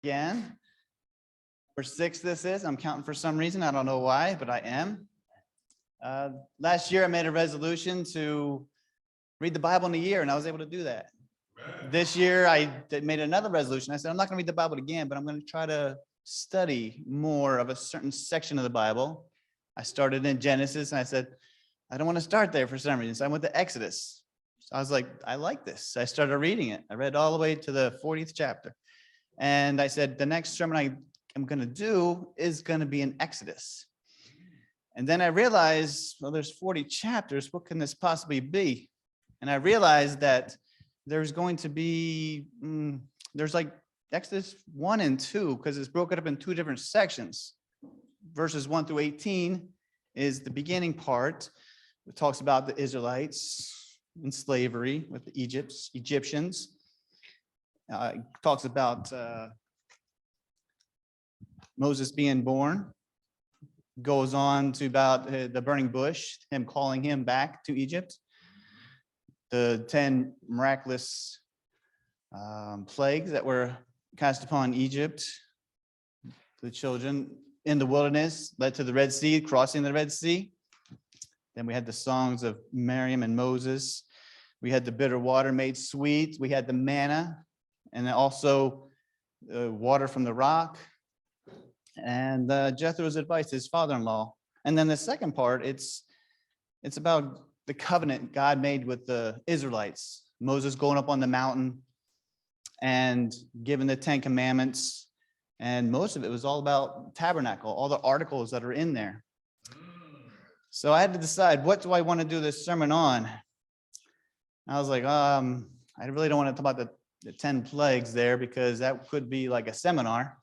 again. Number 6 this is. I'm counting for some reason. I don't know why, but I am. Last year I made a resolution to read the Bible in a year, and I was able to do that. This year I made another resolution. I said, I'm not going to read the Bible again, but I'm going to try to study more of a certain section of the Bible. I started in Genesis, and I said, I don't want to start there for some reason. So I went to Exodus. So I was like, I like this. I started reading it. I read all the way to the 40th chapter. And I said, the next sermon I am going to do is going to be in Exodus. And then I realized, well, there's 40 chapters. What can this possibly be? And I realized that there's going to be, there's like Exodus 1 and 2, because it's broken up in 2 different sections. Verses 1 through 18 is the beginning part. It talks about the Israelites in slavery with the Egyptians. It talks about Moses being born. Goes on to about the burning bush, him calling him back to Egypt. The 10 miraculous plagues that were cast upon Egypt. The children in the wilderness led to the Red Sea, crossing the Red Sea. Then we had the songs of Miriam and Moses. We had the bitter water made sweet. We had the manna, and then also water from the rock. And Jethro's advice, his father-in-law. And then the second part, it's about the covenant God made with the Israelites. Moses going up on the mountain and giving the 10 commandments. And most of it was all about tabernacle, all the articles that are in there. So I had to decide, what do I want to do this sermon on? I was like, I really don't want to talk about the 10 plagues there, because that could be like a seminar.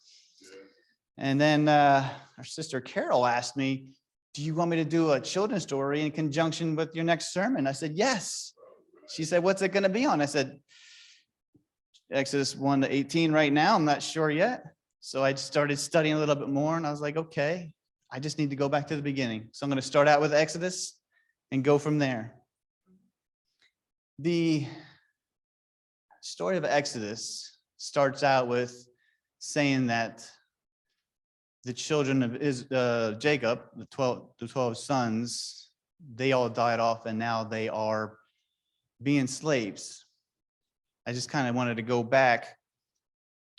And then our sister Carol asked me, do you want me to do a children's story in conjunction with your next sermon? I said, yes. She said, what's it going to be on? I said, Exodus 1 to 18 right now. I'm not sure yet. So I started studying a little bit more, and I was like, okay, I just need to go back to the beginning. So I'm going to start out with Exodus and go from there. The story of Exodus starts out with saying that the children of Jacob, the 12 sons, they all died off, and now they are being slaves. I just kind of wanted to go back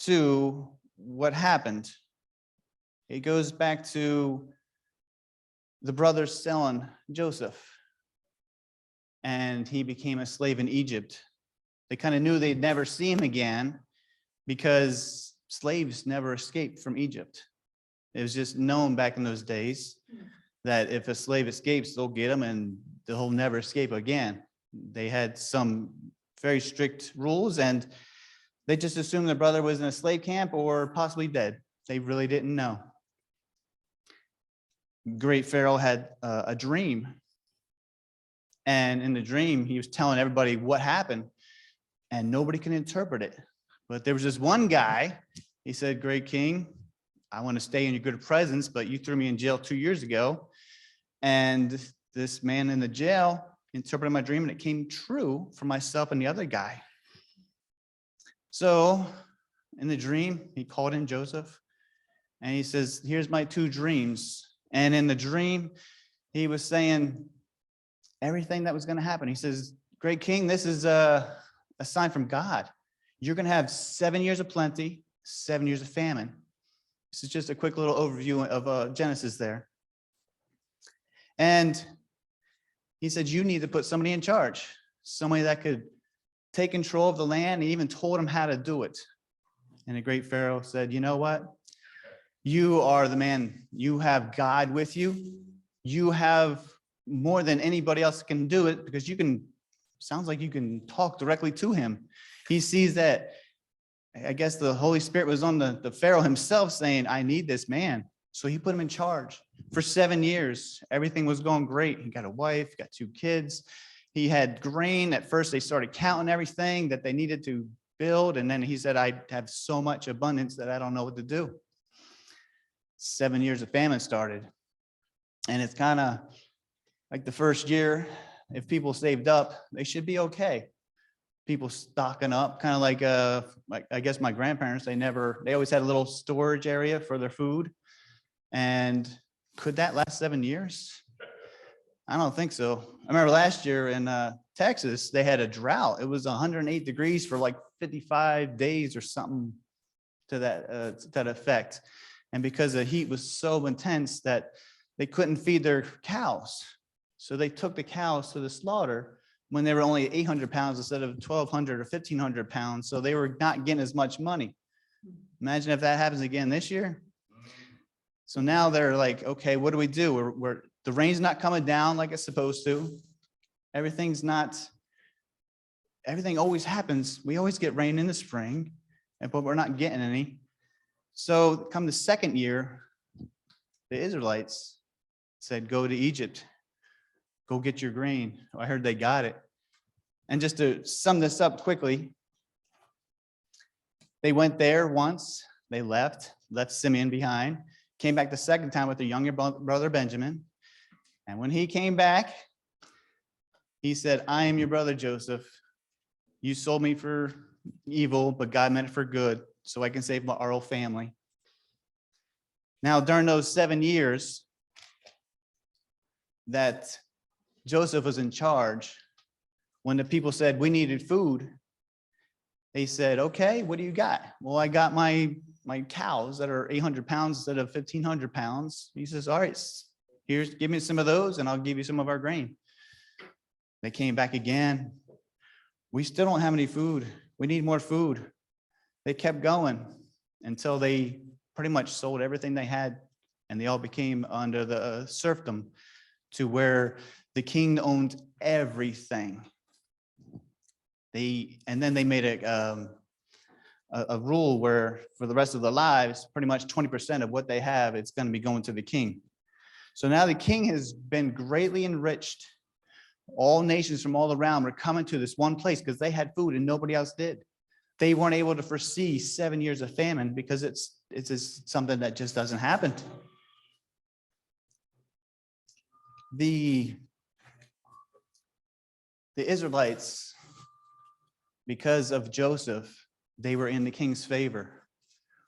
to what happened. It goes back to the brothers selling Joseph, and he became a slave in Egypt. They kind of knew they'd never see him again, because slaves never escaped from Egypt. It was just known back in those days that if a slave escapes, they'll get him and they'll never escape again. They had some very strict rules, and they just assumed their brother was in a slave camp or possibly dead. They really didn't know. Great Pharaoh had a dream. And in the dream, he was telling everybody what happened, and nobody can interpret it. But there was this one guy, he said, Great King, I want to stay in your good presence, but you threw me in jail 2 years ago. And this man in the jail interpreted my dream, and it came true for myself and the other guy. So in the dream, he called in Joseph, and he says, here's my 2 dreams. And in the dream, he was saying everything that was going to happen. He says, Great King, this is a sign from God. You're going to have 7 years of plenty, 7 years of famine. This is just a quick little overview of Genesis there. And he said, you need to put somebody in charge, somebody that could take control of the land. He even told him how to do it. And the great Pharaoh said, you know what? You are the man. You have God with you. You have more than anybody else can do it, because sounds like you can talk directly to him. He sees that, I guess the Holy Spirit was on the Pharaoh himself saying, I need this man. So he put him in charge for 7 years. Everything was going great. He got a wife, got 2 kids. He had grain. At first, they started counting everything that they needed to build. And then he said, I have so much abundance that I don't know what to do. 7 years of famine started. And it's kind of like the first year, if people saved up, they should be okay. people stocking up, kind of like I guess my grandparents, they always had a little storage area for their food. And could that last 7 years? I don't think so. I remember last year in Texas, they had a drought. It was 108 degrees for like 55 days or something to that effect. And because the heat was so intense that they couldn't feed their cows. So they took the cows to the slaughter when they were only 800 pounds instead of 1,200 or 1,500 pounds. So they were not getting as much money. Imagine if that happens again this year. So now they're like, okay, what do we do? The rain's not coming down like it's supposed to. Everything always happens. We always get rain in the spring, but we're not getting any. So come the second year, the Israelites said, go to Egypt, go get your grain. I heard they got it. And just to sum this up quickly, they went there once, they left Simeon behind, came back the second time with their younger brother Benjamin. And when he came back, he said, I am your brother Joseph. You sold me for evil, but God meant it for good, so I can save our whole family. Now, during those 7 years that Joseph was in charge, when the people said we needed food, they said, okay, what do you got? Well, I got my cows that are 800 pounds instead of 1,500 pounds. He says, all right, give me some of those and I'll give you some of our grain. They came back again. We still don't have any food. We need more food. They kept going until they pretty much sold everything they had, and they all became under the serfdom to where the king owned everything. And then they made a rule where for the rest of their lives, pretty much 20% of what they have, it's going to be going to the king. So now the king has been greatly enriched. All nations from all around were coming to this one place because they had food and nobody else did. They weren't able to foresee 7 years of famine because it's just something that just doesn't happen. The Israelites, because of Joseph, they were in the king's favor.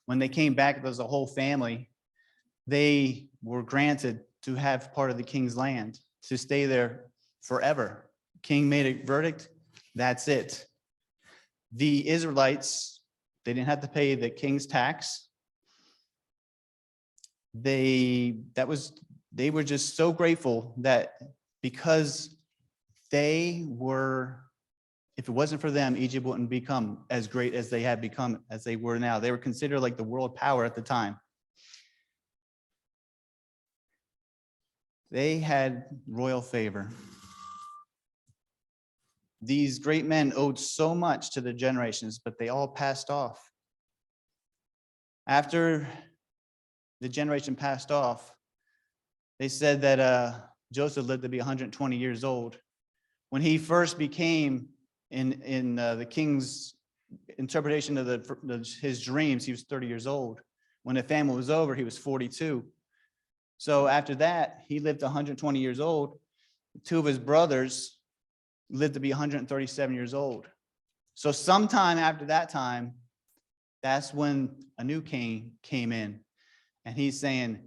When they came back as a whole family, they were granted to have part of the king's land, to stay there forever. King made a verdict, that's it. The Israelites, they didn't have to pay the king's tax. They were just so grateful that because if it wasn't for them, Egypt wouldn't become as great as they had become, as they were now. They were considered like the world power at the time. They had royal favor. These great men owed so much to the generations, but they all passed off. After the generation passed off, they said that Joseph lived to be 120 years old. When he first became in the king's interpretation of his dreams, he was 30 years old. When the famine was over, he was 42. So after that, he lived 120 years old. Two of his brothers lived to be 137 years old. So sometime after that time, that's when a new king came in. And he's saying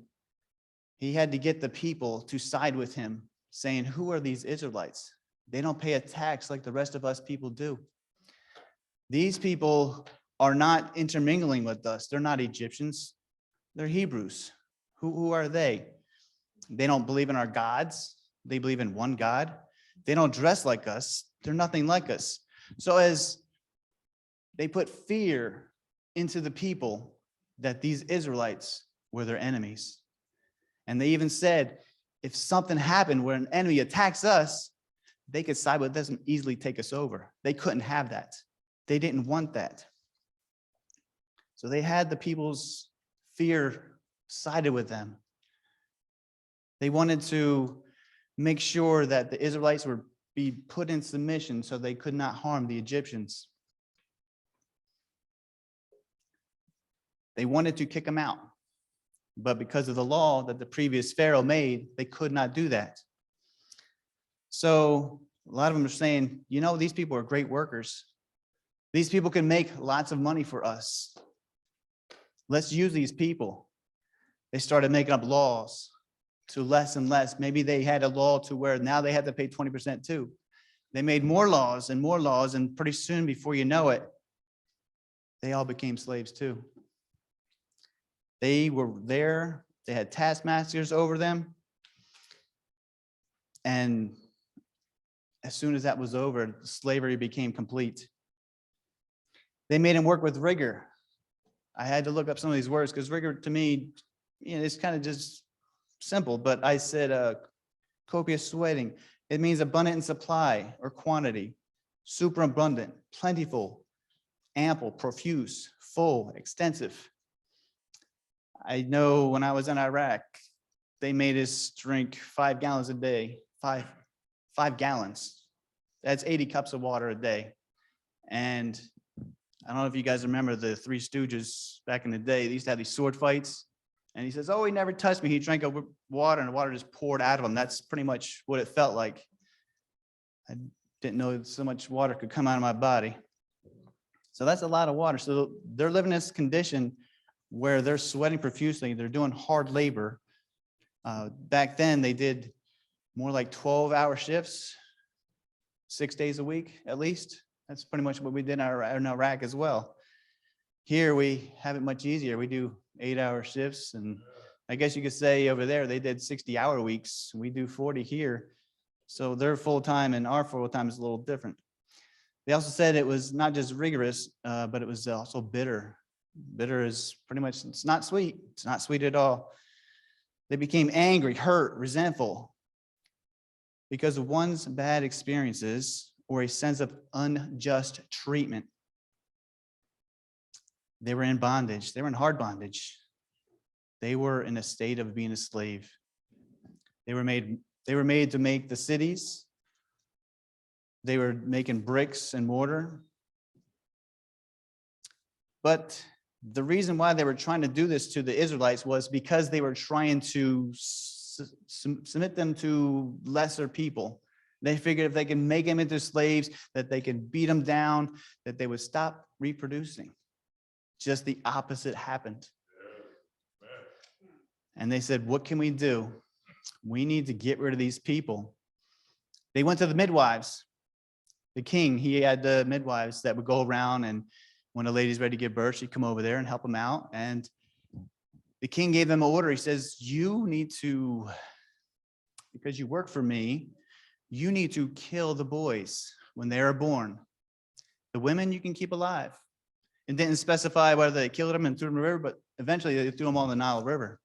he had to get the people to side with him, saying, who are these Israelites? They don't pay a tax like the rest of us people do. These people are not intermingling with us. They're not Egyptians. They're Hebrews. Who are they? They don't believe in our gods. They believe in one God. They don't dress like us. They're nothing like us. So as they put fear into the people that these Israelites were their enemies. And they even said, if something happened where an enemy attacks us, they could side with us and easily take us over. They couldn't have that. They didn't want that. So they had the people's fear sided with them. They wanted to make sure that the Israelites would be put in submission so they could not harm the Egyptians. They wanted to kick them out, but because of the law that the previous Pharaoh made, they could not do that. So a lot of them are saying, these people are great workers. These people can make lots of money for us. Let's use these people. They started making up laws to less and less. Maybe they had a law to where now they had to pay 20% too. They made more laws, and pretty soon, before you know it, they all became slaves too. They were there, they had taskmasters over them. And as soon as that was over, slavery became complete. They made him work with rigor. I had to look up some of these words because rigor to me, it's kind of just simple, but I said copious sweating. It means abundant in supply or quantity, superabundant, plentiful, ample, profuse, full, extensive. I know when I was in Iraq, they made us drink 5 gallons a day, five gallons. That's 80 cups of water a day. And I don't know if you guys remember the Three Stooges back in the day. They used to have these sword fights. And he says, oh, he never touched me. He drank water and the water just poured out of him. That's pretty much what it felt like. I didn't know so much water could come out of my body. So that's a lot of water. So they're living in this condition where they're sweating profusely. They're doing hard labor. Back then, they did more like 12-hour shifts, 6 days a week at least. That's pretty much what we did in Iraq as well. Here, we have it much easier. We do 8-hour shifts. And I guess you could say over there, they did 60-hour weeks. We do 40 here. So their full-time and our full-time is a little different. They also said it was not just rigorous, but it was also bitter. Bitter is pretty much, it's not sweet. It's not sweet at all. They became angry, hurt, resentful because of one's bad experiences or a sense of unjust treatment. They were in bondage. They were in hard bondage. They were in a state of being a slave. They were made to make the cities. They were making bricks and mortar. But the reason why they were trying to do this to the Israelites was because they were trying to submit them to lesser people. They figured if they can make them into slaves, that they can beat them down, that they would stop reproducing. Just the opposite happened. And they said, what can we do? We need to get rid of these people. They went to the midwives. The king, he had the midwives that would go around, and when a lady's ready to give birth, she'd come over there and help them out. And the king gave them an order. He says, you need to, because you work for me, you need to kill the boys when they are born. The women you can keep alive. It didn't specify whether they killed them and threw them in the river, but eventually they threw them all in the Nile River.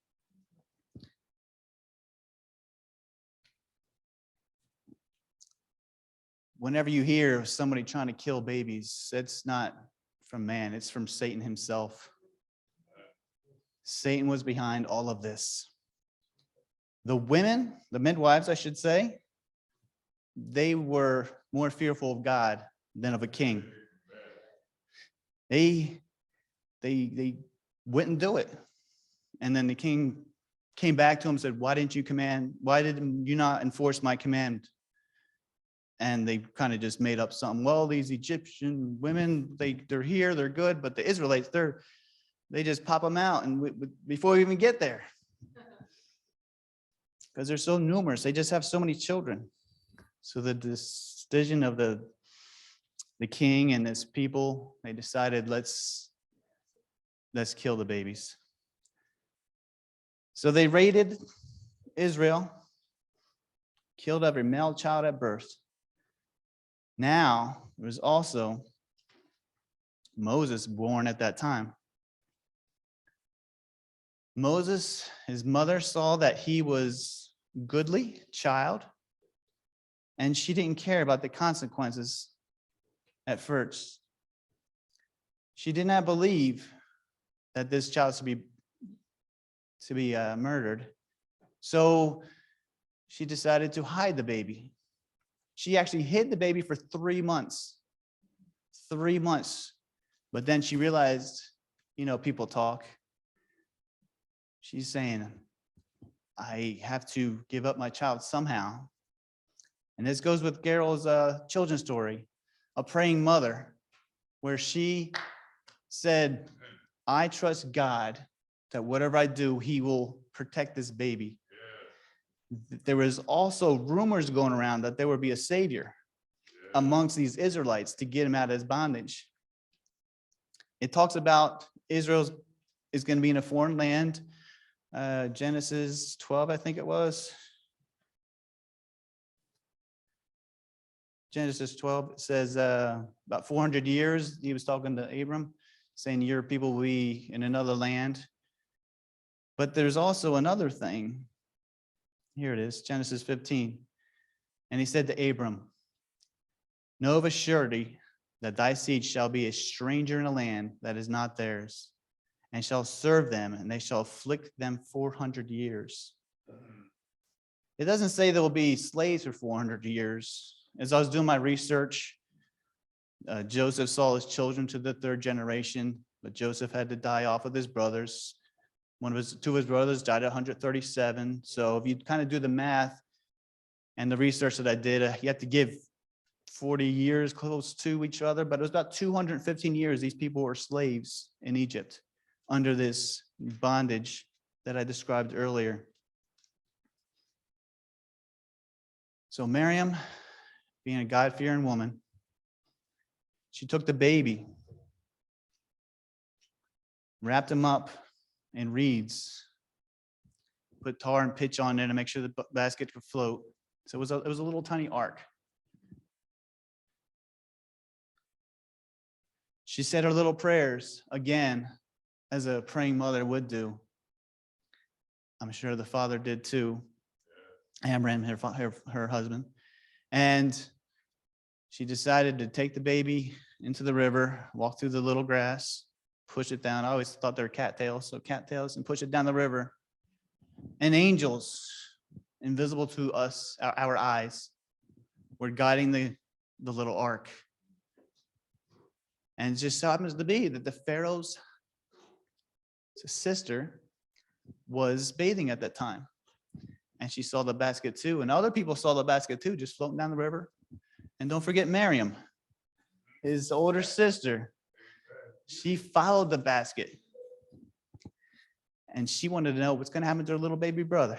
Whenever you hear somebody trying to kill babies, it's not from man, it's from Satan himself. Satan was behind all of this. The women, the midwives, I should say, they were more fearful of God than of a king. They wouldn't do it. And then the king came back to him and said, why did you not enforce my command? And they kind of just made up something. Well, these Egyptian women, they're here, they're good, but the Israelites, they just pop them out and before we even get there. Because they're so numerous, they just have so many children. So the decision of the king and his people, they decided let's kill the babies. So they raided Israel, killed every male child at birth. Now, there was also Moses born at that time. Moses, his mother saw that he was a goodly child, and she didn't care about the consequences at first. She did not believe that this child to be murdered. So she decided to hide the baby. She actually hid the baby for 3 months. 3 months. But then she realized, people talk. She's saying, I have to give up my child somehow. And this goes with Geral's children's story, a praying mother. where she said, I trust God that whatever I do, he will protect this baby. There was also rumors going around that there would be a savior amongst these Israelites to get him out of his bondage. It talks about Israel is going to be in a foreign land. Genesis 12, I think it was. Genesis 12 says about 400 years, he was talking to Abram, saying your people will be in another land. But there's also another thing. Here it is, Genesis 15. And he said to Abram, know of a surety that thy seed shall be a stranger in a land that is not theirs, and shall serve them, and they shall afflict them 400 years. It doesn't say there will be slaves for 400 years. As I was doing my research, Joseph saw his children to the third generation, but Joseph had to die off with his brothers. Two of his brothers died at 137. So if you kind of do the math and the research that I did, you have to give 40 years close to each other, but it was about 215 years these people were slaves in Egypt under this bondage that I described earlier. So Miriam, being a God-fearing woman, she took the baby, wrapped him up in reeds, put tar and pitch on it to make sure the basket could float. So it was a little tiny ark. She said her little prayers again, as a praying mother would do. I'm sure the father did too. Amram, her husband. And she decided to take the baby into the river, walk through the little grass, push it down. I always thought they were cattails, so cattails, and push it down the river. And angels, invisible to us, our eyes, were guiding the little ark. And it just so happens to be that the Pharaoh's sister was bathing at that time. And she saw the basket too. And other people saw the basket too, just floating down the river. And don't forget Miriam, his older sister. She followed the basket. And she wanted to know what's going to happen to her little baby brother.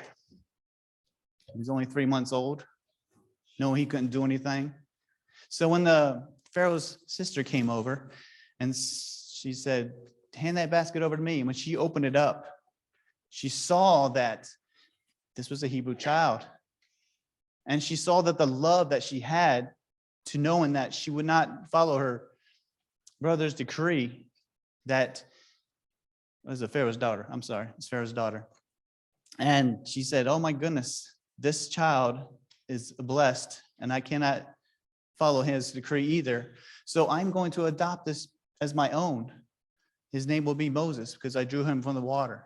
He was only 3 months old. No, he couldn't do anything. So when the Pharaoh's sister came over and she said, hand that basket over to me. And when she opened it up, she saw that this was a Hebrew child. And she saw that the love that she had to knowing that she would not follow her brother's decree, that was a Pharaoh's daughter. I'm sorry, it's Pharaoh's daughter. And she said, oh my goodness, this child is blessed and I cannot follow his decree either. So I'm going to adopt this as my own. His name will be Moses because I drew him from the water.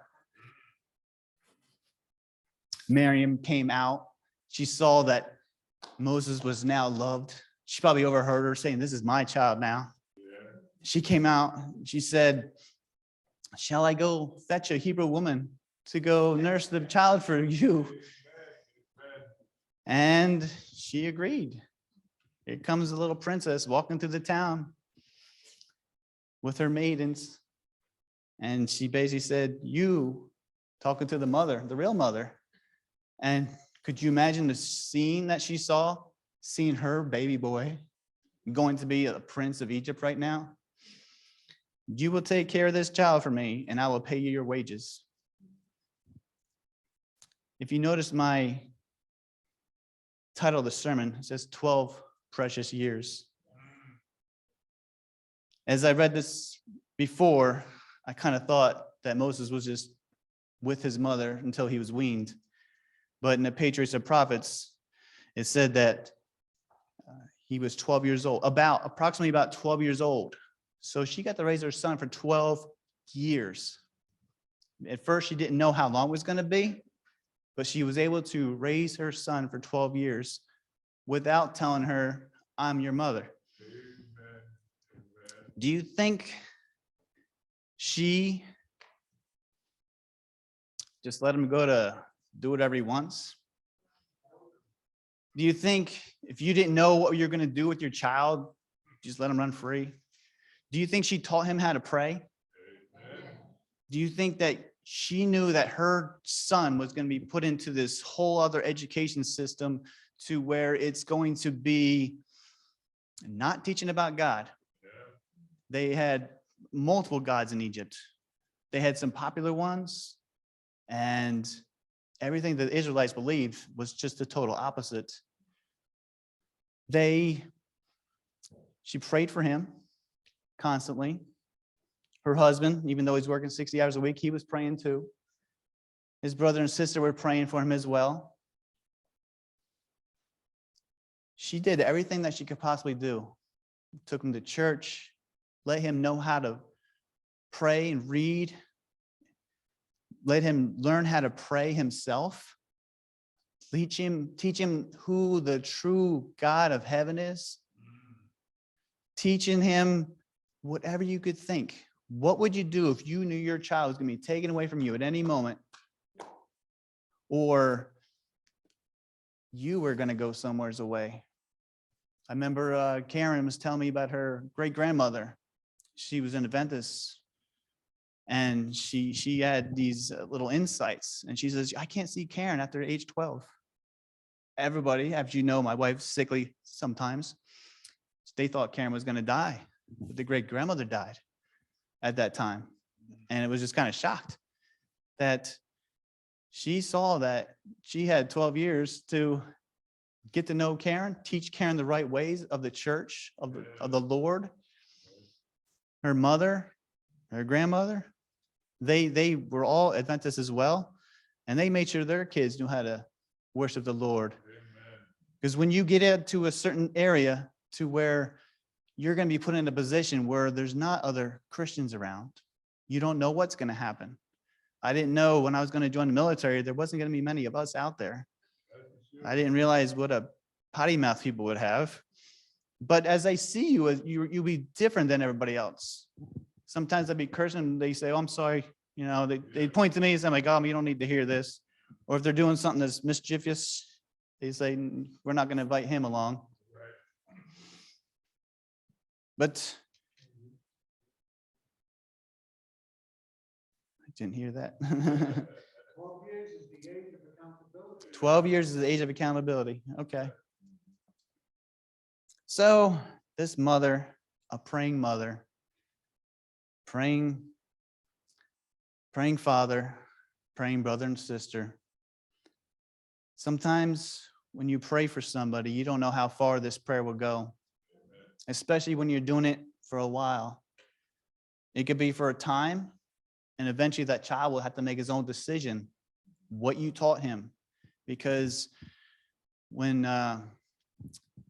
Miriam came out. She saw that Moses was now loved. She probably overheard her saying, this is my child now. Yeah. She came out. She said, shall I go fetch a Hebrew woman to go nurse the child for you? And she agreed. Here comes the little princess walking through the town with her maidens. And she basically said, you, talking to the mother, the real mother. And could you imagine the scene that she saw, seeing her baby boy going to be a prince of Egypt right now? You will take care of this child for me, and I will pay you your wages. If you notice my title of the sermon, it says 12 precious years. As I read this before, I kind of thought that Moses was just with his mother until he was weaned. But in the Patriarchs and Prophets, it said that he was 12 years old, approximately about 12 years old. So she got to raise her son for 12 years. At first, she didn't know how long it was going to be, but she was able to raise her son for 12 years without telling her, I'm your mother. Amen. Do you think she just let him go to do whatever he wants? Do you think if you didn't know what you're going to do with your child, just let him run free? Do you think she taught him how to pray? Do you think that she knew that her son was going to be put into this whole other education system to where it's going to be not teaching about God? They had multiple gods in Egypt. They had some popular ones, and everything that the Israelites believed was just the total opposite. She prayed for him constantly. Her husband, even though he's working 60 hours a week, he was praying too. His brother and sister were praying for him as well. She did everything that she could possibly do. Took him to church, let him know how to pray and read, let him learn how to pray himself, teach him who the true God of heaven is, teaching him whatever you could think. What would you do if you knew your child was going to be taken away from you at any moment, or you were going to go somewhere away? I remember Karen was telling me about her great-grandmother. She was an Adventist, and she had these little insights, and she says, I can't see Karen after age 12. Everybody, as you know, my wife's sickly sometimes. They thought Karen was going to die, but the great-grandmother died at that time. And it was just kind of shocked that she saw that she had 12 years to get to know Karen, teach Karen the right ways of the church, of the Lord. Her mother, her grandmother, they were all Adventists as well. And they made sure their kids knew how to worship the Lord. Because when you get into a certain area to where you're going to be put in a position where there's not other Christians around, you don't know what's going to happen. I didn't know when I was going to join the military, there wasn't going to be many of us out there. I didn't realize what a potty mouth people would have. But as I see you, you'll be different than everybody else. Sometimes I'd be cursing, they say, oh, I'm sorry. You know, they point to me and say, my God, you don't need to hear this. Or if they're doing something that's mischievous, they say, we're not going to invite him along. But I didn't hear that. 12 years is the age of accountability. 12 years is the age of accountability. Okay. So this mother, a praying mother, praying father, praying brother and sister. Sometimes when you pray for somebody, you don't know how far this prayer will go, especially when you're doing it for a while. It could be for a time, and eventually that child will have to make his own decision, what you taught him. Because when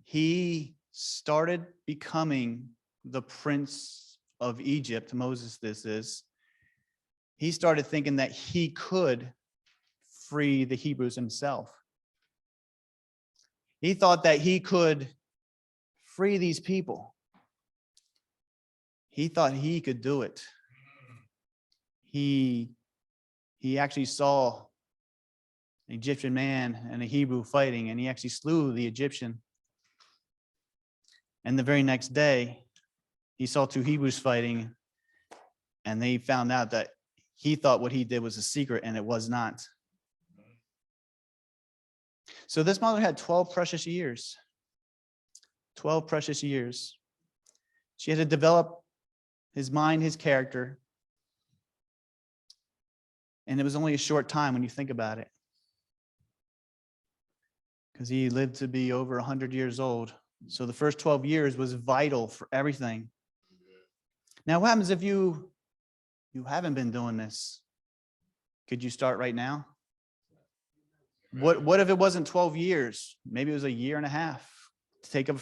he started becoming the prince of Egypt, Moses this is, he started thinking that he could free the Hebrews himself. He thought that he could free these people. He thought he could do it. He actually saw an Egyptian man and a Hebrew fighting, and he actually slew the Egyptian. And the very next day, he saw two Hebrews fighting, and they found out that he thought what he did was a secret, and it was not. So this mother had 12 precious years. 12 precious years. She had to develop his mind, his character. And it was only a short time when you think about it. Because he lived to be over 100 years old. So the first 12 years was vital for everything. Now, what happens if you haven't been doing this? Could you start right now? What if it wasn't 12 years? Maybe it was a year and a half. Take a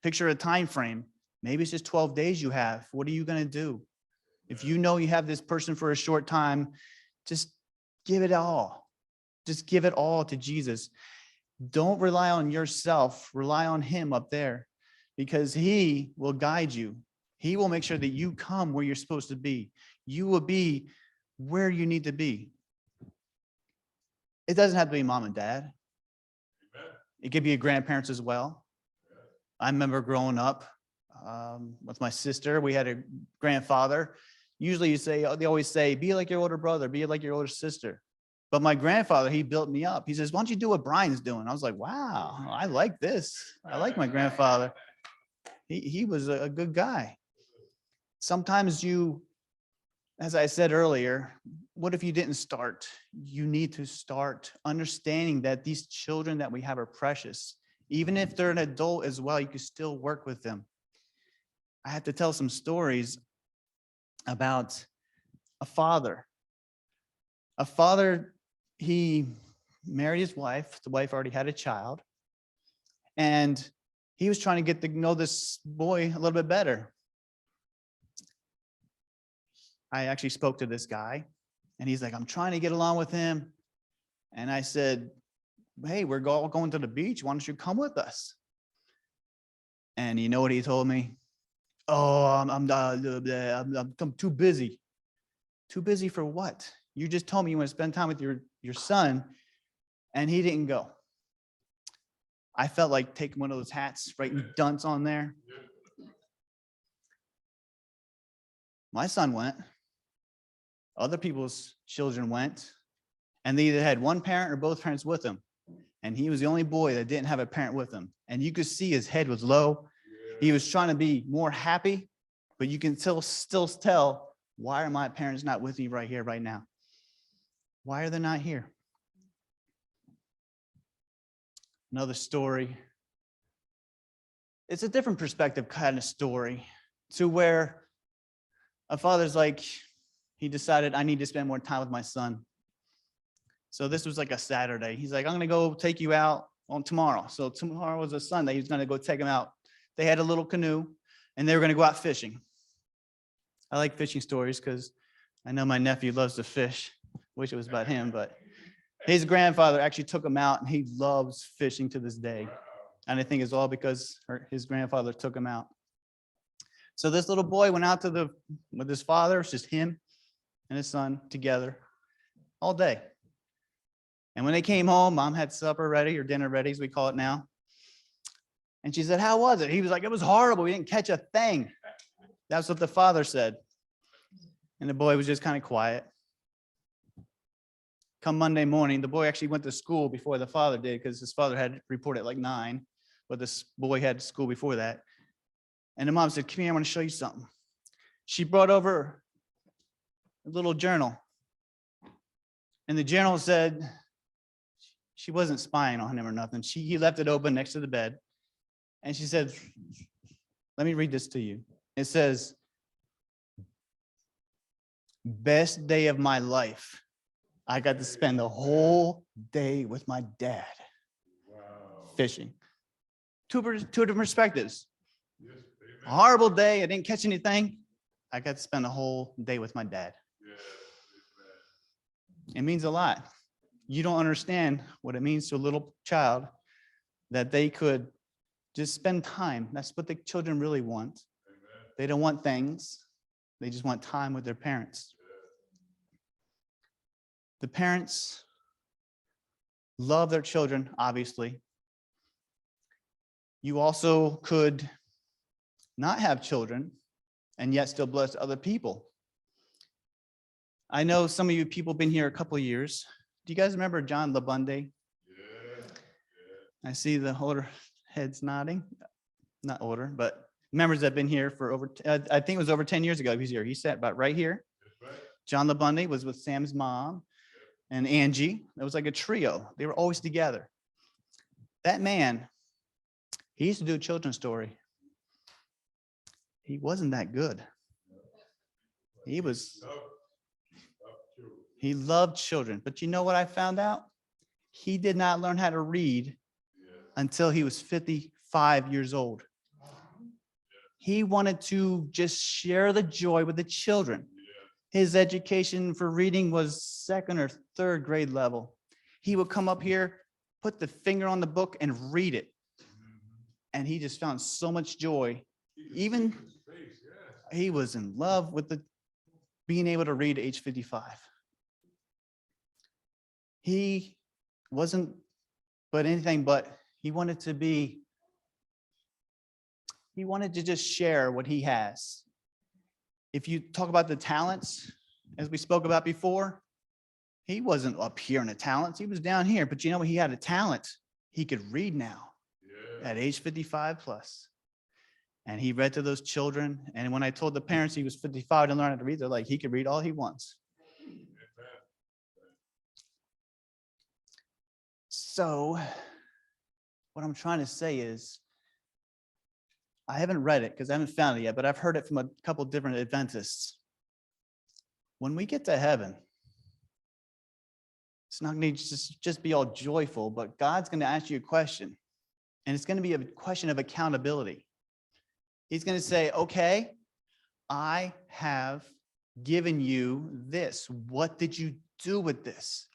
picture of a time frame. Maybe it's just 12 days you have. What are you going to do? If you know you have this person for a short time, just give it all. Just give it all to Jesus. Don't rely on yourself. Rely on him up there, because he will guide you. He will make sure that you come where you're supposed to be. You will be where you need to be. It doesn't have to be mom and dad. It could be your grandparents as well. I remember growing up, with my sister. We had a grandfather. Usually they always say, be like your older brother, be like your older sister. But my grandfather, he built me up. He says, why don't you do what Brian's doing? I was like, wow, I like this. I like my grandfather. He was a good guy. Sometimes you, as I said earlier, what if you didn't start? You need to start understanding that these children that we have are precious. Even if they're an adult as well, you can still work with them. I had to tell some stories about a father. A father, he married his wife. The wife already had a child. And he was trying to get to know this boy a little bit better. I actually spoke to this guy, and he's like, I'm trying to get along with him. And I said, hey, we're all going to the beach. Why don't you come with us? And you know what he told me? Oh, I'm too busy. Too busy for what? You just told me you want to spend time with your son, and he didn't go. I felt like taking one of those hats, writing dunce on there. My son went. Other people's children went, and they either had one parent or both parents with him. And he was the only boy that didn't have a parent with him. And you could see his head was low. He was trying to be more happy, but you can still tell, why are my parents not with me right here, right now? Why are they not here? Another story. It's a different perspective kind of story, to where a father's like, he decided, I need to spend more time with my son. So this was like a Saturday. He's like, I'm going to go take you out on tomorrow. So tomorrow was a Sunday. He's going to go take him out. They had a little canoe, and they were going to go out fishing. I like fishing stories because I know my nephew loves to fish. Wish it was about him, but his grandfather actually took him out, and he loves fishing to this day. And I think it's all because his grandfather took him out. So this little boy went out with his father. It's just him and his son together all day. And when they came home, mom had supper ready, or dinner ready, as we call it now. And she said, how was it? He was like, it was horrible. We didn't catch a thing. That's what the father said. And the boy was just kind of quiet. Come Monday morning, the boy actually went to school before the father did, because his father had reported at like 9, but this boy had school before that. And the mom said, come here, I want to show you something. She brought over a little journal. And the journal said, she wasn't spying on him or nothing. He left it open next to the bed. And she said, let me read this to you. It says, best day of my life. I got to spend the whole day with my dad. Wow. Fishing. Two different perspectives. Yes, a horrible day. I didn't catch anything. I got to spend the whole day with my dad. Yes, it means a lot. You don't understand what it means to a little child that they could just spend time. That's what the children really want. Amen. They don't want things. They just want time with their parents. The parents love their children, obviously. You also could not have children and yet still bless other people. I know some of you people have been here a couple of years. Do you guys remember John LaBunde? Yeah. I see the older heads nodding. Not older, but members that have been here for over, I think it was over 10 years ago he was here. He sat about right here. Right. John LaBunde was with Sam's mom and Angie. It was like a trio. They were always together. That man, he used to do a children's story. He wasn't that good. He loved children. But you know what I found out? He did not learn how to read until he was 55 years old. He wanted to just share the joy with the children. His education for reading was 2nd or 3rd grade level. He would come up here, put the finger on the book and read it. And he just found so much joy. Even he was in love with being able to read at age 55. He wasn't anything but he wanted to be He wanted to just share what he has. If you talk about the talents, as we spoke about before, he wasn't up here in the talents. He was down here. But you know what? He had a talent. He could read now at age 55 plus. And he read to those children. And when I told the parents he was 55 to learn how to read, they're like, he could read all he wants. So what I'm trying to say is, I haven't read it because I haven't found it yet, but I've heard it from a couple different Adventists. When we get to heaven, it's not going to just be all joyful, but God's going to ask you a question. And it's going to be a question of accountability. He's going to say, okay, I have given you this. What did you do with this?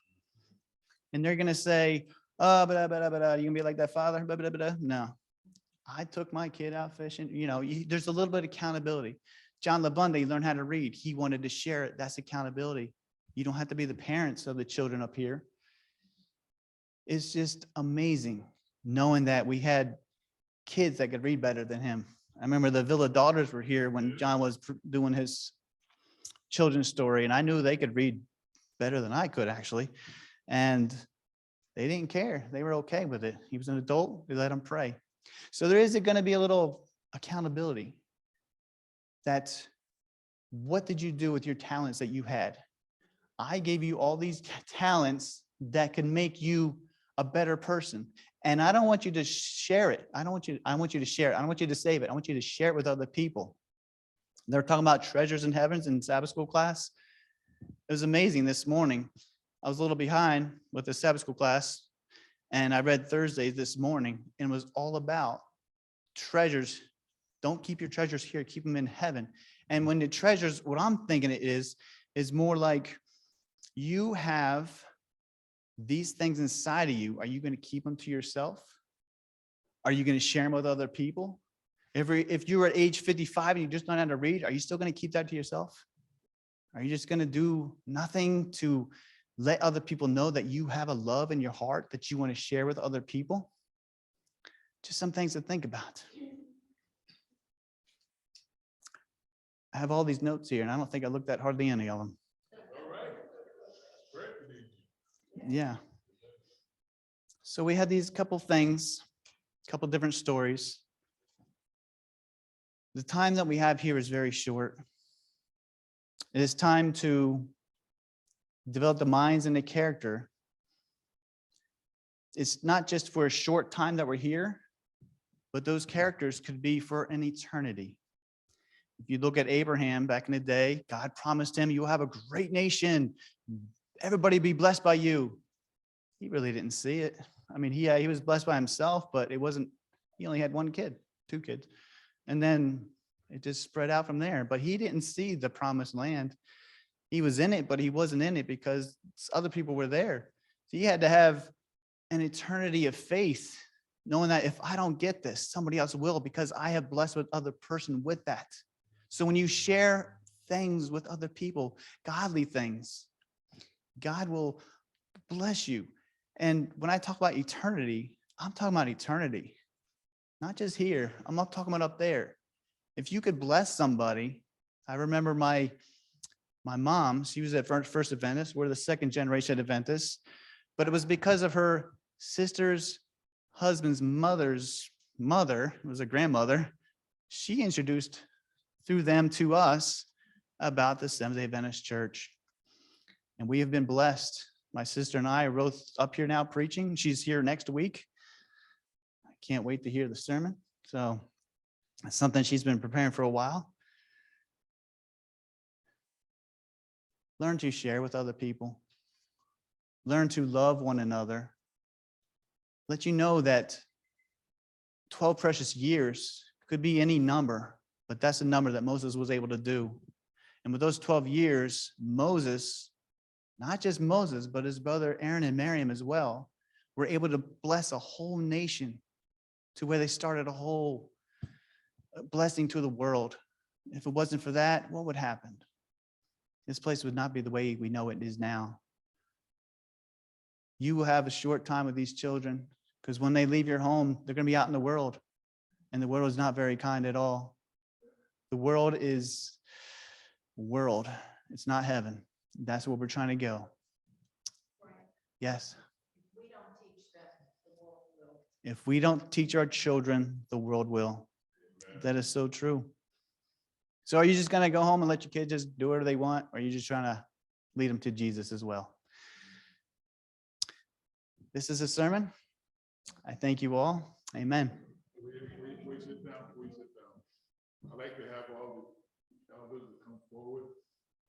And they're going to say, oh, you going to be like that father? No, I took my kid out fishing. You know, there's a little bit of accountability. John LaBunde learned how to read. He wanted to share it. That's accountability. You don't have to be the parents of the children up here. It's just amazing knowing that we had kids that could read better than him. I remember the Villa Daughters were here when John was doing his children's story, and I knew they could read better than I could, actually. And they didn't care. They were okay with it. He was an adult. We let him pray. So there is going to be a little accountability. That what did you do with your talents that you had? I gave you all these talents that can make you a better person. And I don't want you to share it. I want you to share it. I don't want you to save it. I want you to share it with other people. They're talking about treasures in heavens in Sabbath school class. It was amazing this morning. I was a little behind with the Sabbath school class, and I read Thursday this morning, and it was all about treasures. Don't keep your treasures here, keep them in heaven. And when the treasures, what I'm thinking it is more like you have these things inside of you. Are you going to keep them to yourself? Are you going to share them with other people? If you were at age 55 and you just learned how to read, are you still going to keep that to yourself? Are you just going to do nothing to let other people know that you have a love in your heart that you want to share with other people? Just some things to think about. I have all these notes here, and I don't think I looked at hardly any of them. All right. Great. Yeah. So we had these couple things, couple different stories. The time that we have here is very short. It is time to develop the minds and the character. It's not just for a short time that we're here, but those characters could be for an eternity. If you look at Abraham back in the day, God promised him, you will have a great nation. Everybody be blessed by you. He really didn't see it. I mean, he was blessed by himself, but it wasn't, he only had one kid, two kids. And then it just spread out from there. But he didn't see the promised land. He was in it, but he wasn't in it because other people were there. So he had to have an eternity of faith, knowing that if I don't get this, somebody else will, because I have blessed with other person with that. So when you share things with other people, godly things, God will bless you. And when I talk about eternity, I'm talking about eternity, not just here. I'm not talking about up there. If you could bless somebody, I remember my mom, she was at First Adventist. We're the second generation Adventists, but it was because of her sister's husband's mother's mother, it was a grandmother. She introduced through them to us about the Seventh-day Adventist Church. And we have been blessed. My sister and I are both up here now preaching. She's here next week. I can't wait to hear the sermon. So it's something she's been preparing for a while. Learn to share with other people. Learn to love one another. Let you know that 12 precious years could be any number, but that's the number that Moses was able to do. And with those 12 years, Moses, not just Moses, but his brother Aaron and Miriam as well, were able to bless a whole nation to where they started a whole blessing to the world. If it wasn't for that, what would happen? This place would not be the way we know it is now. You will have a short time with these children because when they leave your home, they're going to be out in the world. And the world is not very kind at all. The world is world. It's not heaven. That's where we're trying to go. Yes. If we don't teach our children, the world will. That is so true. So are you just going to go home and let your kids just do whatever they want? Or are you just trying to lead them to Jesus as well? This is a sermon. I thank you all. Amen. We sit down. I'd like to have all the elders come forward.